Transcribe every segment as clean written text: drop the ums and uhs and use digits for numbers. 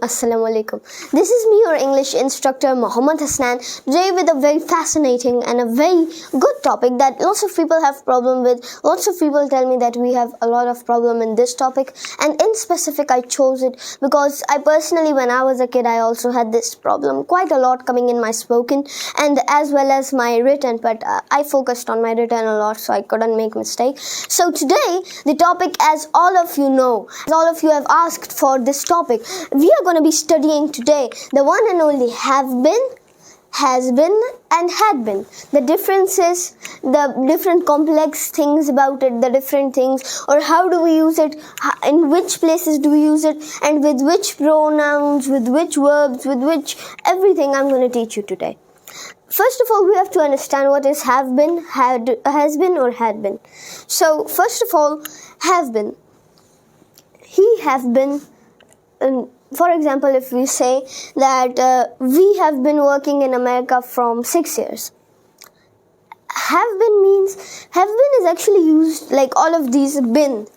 Assalamu alaikum. This is me, your English instructor Mohammad Hasnan, today with a very fascinating and a very good topic that lots of people have problem with. Lots of people tell me that we have a lot of problem in this topic, and in specific I chose it because I personally, when I was a kid, I also had this problem quite a lot coming in my spoken and as well as my written, but I focused on my written a lot so I couldn't make mistake. So today the topic, as all of you know, as all of you have asked for this topic, we are going to be studying today the one and only have been, has been and had been. The differences, the different complex things about it, the different things, or how do we use it, in which places do we use it, and with which pronouns, with which verbs, with which everything I'm going to teach you today. First of all, we have to understand what is have been, has been or had been. So first of all, have been. He have been, for example, if we say that we have been working in America from 6 years. Have been means, have been is actually used like all of these been.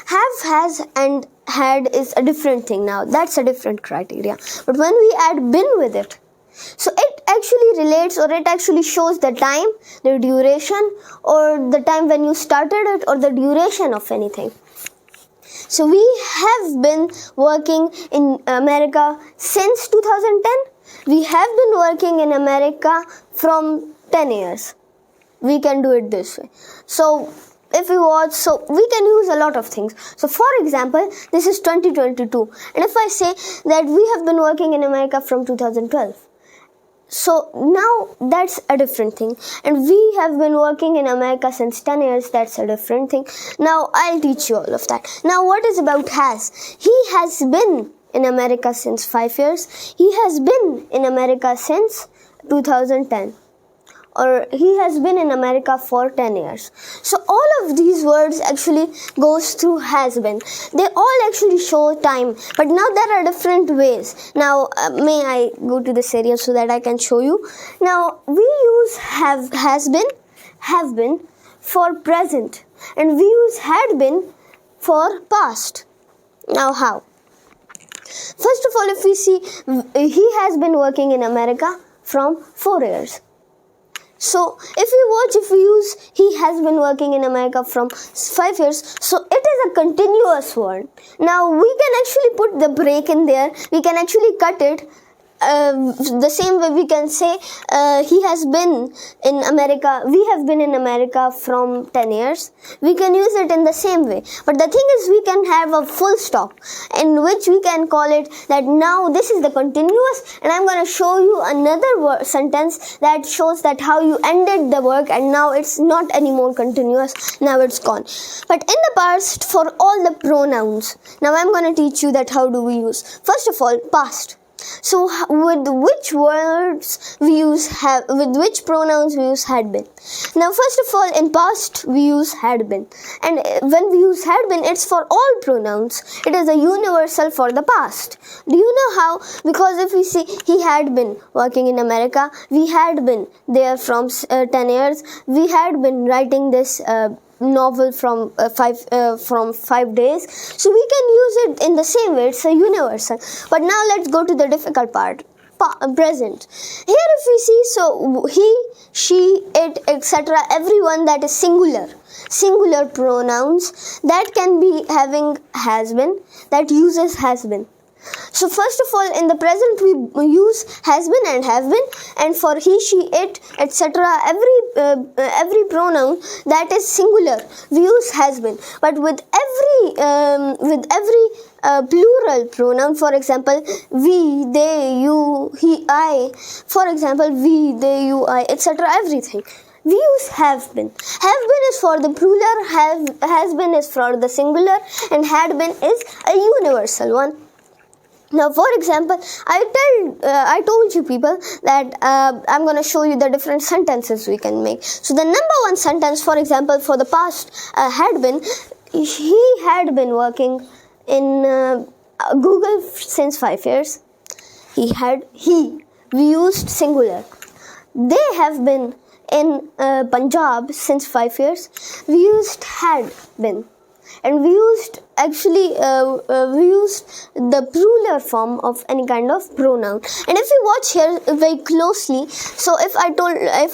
Have, has and had is a different thing now. That's a different criteria. But when we add been with it, so it actually relates, or it actually shows the time, the duration, or the time when you started it, or the duration of anything. So we have been working in America since 2010. We have been working in America from 10 years. We can do it this way. So if we watch, so we can use a lot of things. So for example, this is 2022. And if I say that we have been working in America from 2012. So now that's a different thing, and we have been working in America since 10 years, that's a different thing. Now I'll teach you all of that. Now what is about has? He has been in America since 5 years. He has been in America since 2010. Or he has been in America for 10 years. So all of these words actually goes through has been. They all actually show time, but now there are different ways. Now may I go to this area so that I can show you. Now we use have been for present, and we use had been for past. Now how? First of all, if we see, he has been working in America from 4 years. So if we use he has been working in America from 5 years, so it is a continuous word. Now we can actually put the break in there, we can actually cut it. The same way we can say he has been in America, we have been in America from 10 years. We can use it in the same way. But the thing is, we can have a full stop in which we can call it that now this is the continuous, and I'm going to show you another sentence that shows that how you ended the work and now it's not anymore continuous, now it's gone. But in the past, for all the pronouns, now I'm going to teach you that how do we use. First of all, past. So with which words we use have, with which pronouns we use had been. Now first of all, in past we use had been, and when we use had been, it's for all pronouns. It is a universal for the past. Do you know how? Because if we see he had been working in America, we had been there from 10 years, we had been writing this novel from 5 days. So we can use it in the same way. It's a universal. But now let's go to the difficult part. Present. Here if we see, so he, she, it, etc., everyone that is singular pronouns that can be having has been, that uses has been. So first of all, in the present we use has been and have been, and for he, she, it, etc., every pronoun that is singular we use has been. But with every plural pronoun, for example, we, they, you, he, I, for example, we, they, you, I, etc., everything, we use have been. Have been is for the plural, has been is for the singular, and had been is a universal one. Now, for example, I told you people that I'm going to show you the different sentences we can make. So the number one sentence, for example, for the past had been, he had been working in Google since 5 years. We used singular. They have been in Punjab since 5 years. We used had been. and we used the plural form of any kind of pronoun. And if you watch here very closely, so if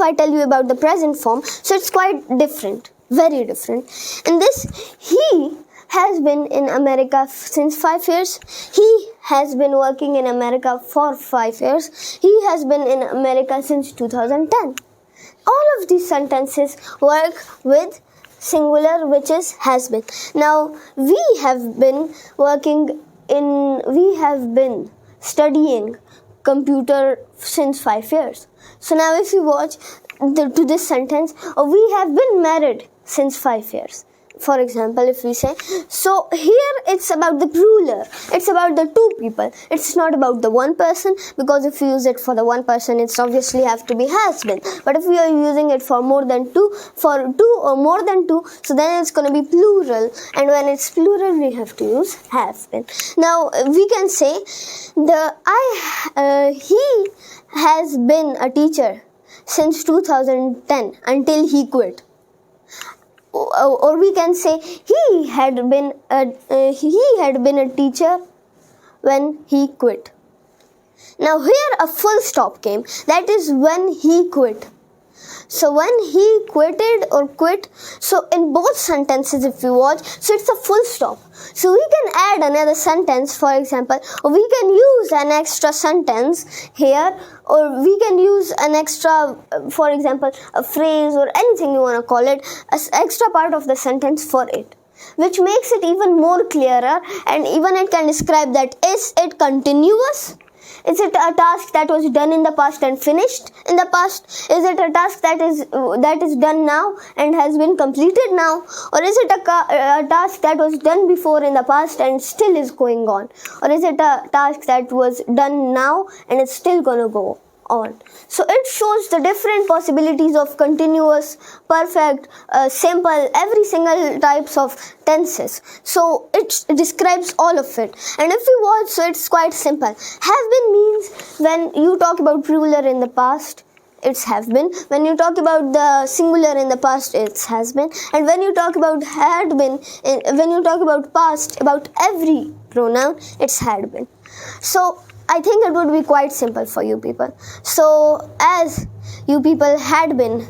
I tell you about the present form, so it's quite different, very different. In this, he has been in America since 5 years. He has been working in America for 5 years. He has been in America since 2010. All of these sentences work with singular, which is has been. Now, we have been studying computer since 5 years. So now if you watch to this sentence, we have been married since 5 years. For example, if we say, so here it's about the plural, it's about the two people, it's not about the one person, because if you use it for the one person, it's obviously have to be has been. But if we are using it for more than two, for two or more than two, so then it's going to be plural, and when it's plural, we have to use have been. Now we can say he has been a teacher since 2010 until he quit. Or we can say he had been a teacher when he quit. Now here a full stop came. That is when he quit. So when he quitted or quit, so in both sentences if you watch, so it's a full stop. So we can add another sentence, for example, or we can use an extra sentence here, or we can use an extra, for example, a phrase or anything you want to call it, an extra part of the sentence for it, which makes it even more clearer, and even it can describe that is it continuous? Is it a task that was done in the past and finished in the past? Is it a task that is done now and has been completed now? Or is it a task that was done before in the past and still is going on? Or is it a task that was done now and it's still going to go on? So it shows the different possibilities of continuous, perfect, simple, every single types of tenses. So it describes all of it. And if you watch, so it's quite simple. Have been means when you talk about plural in the past, it's have been. When you talk about the singular in the past, it's has been. And when you talk about had been, when you talk about past, about every pronoun, it's had been. So I think it would be quite simple for you people. So as you people had been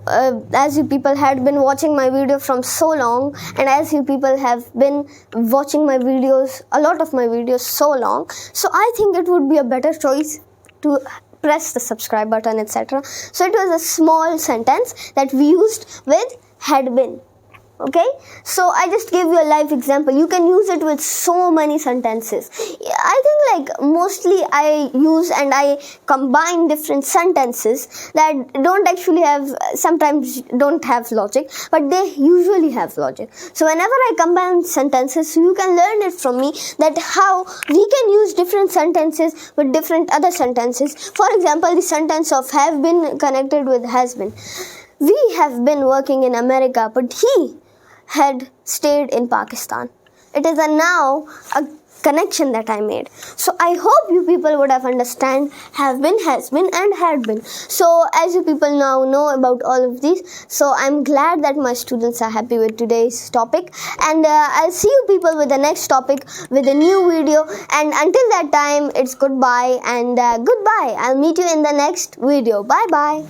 watching my video from so long, and as you people have been watching my videos, a lot of my videos so long, so I think it would be a better choice to press the subscribe button, etc. So it was a small sentence that we used with had been. Okay, so I just gave you a live example. You can use it with so many sentences. I think mostly I use and I combine different sentences that don't actually have, sometimes don't have logic, but they usually have logic. So whenever I combine sentences, you can learn it from me that how we can use different sentences with different other sentences. For example, the sentence of have been connected with has been. We have been working in America, but he had stayed in Pakistan. It is a connection that I made. So I hope you people would have understand have been, has been and had been. So as you people now know about all of these, so I'm glad that my students are happy with today's topic, and I'll see you people with the next topic with a new video, and until that time it's goodbye and goodbye. I'll meet you in the next video. Bye bye.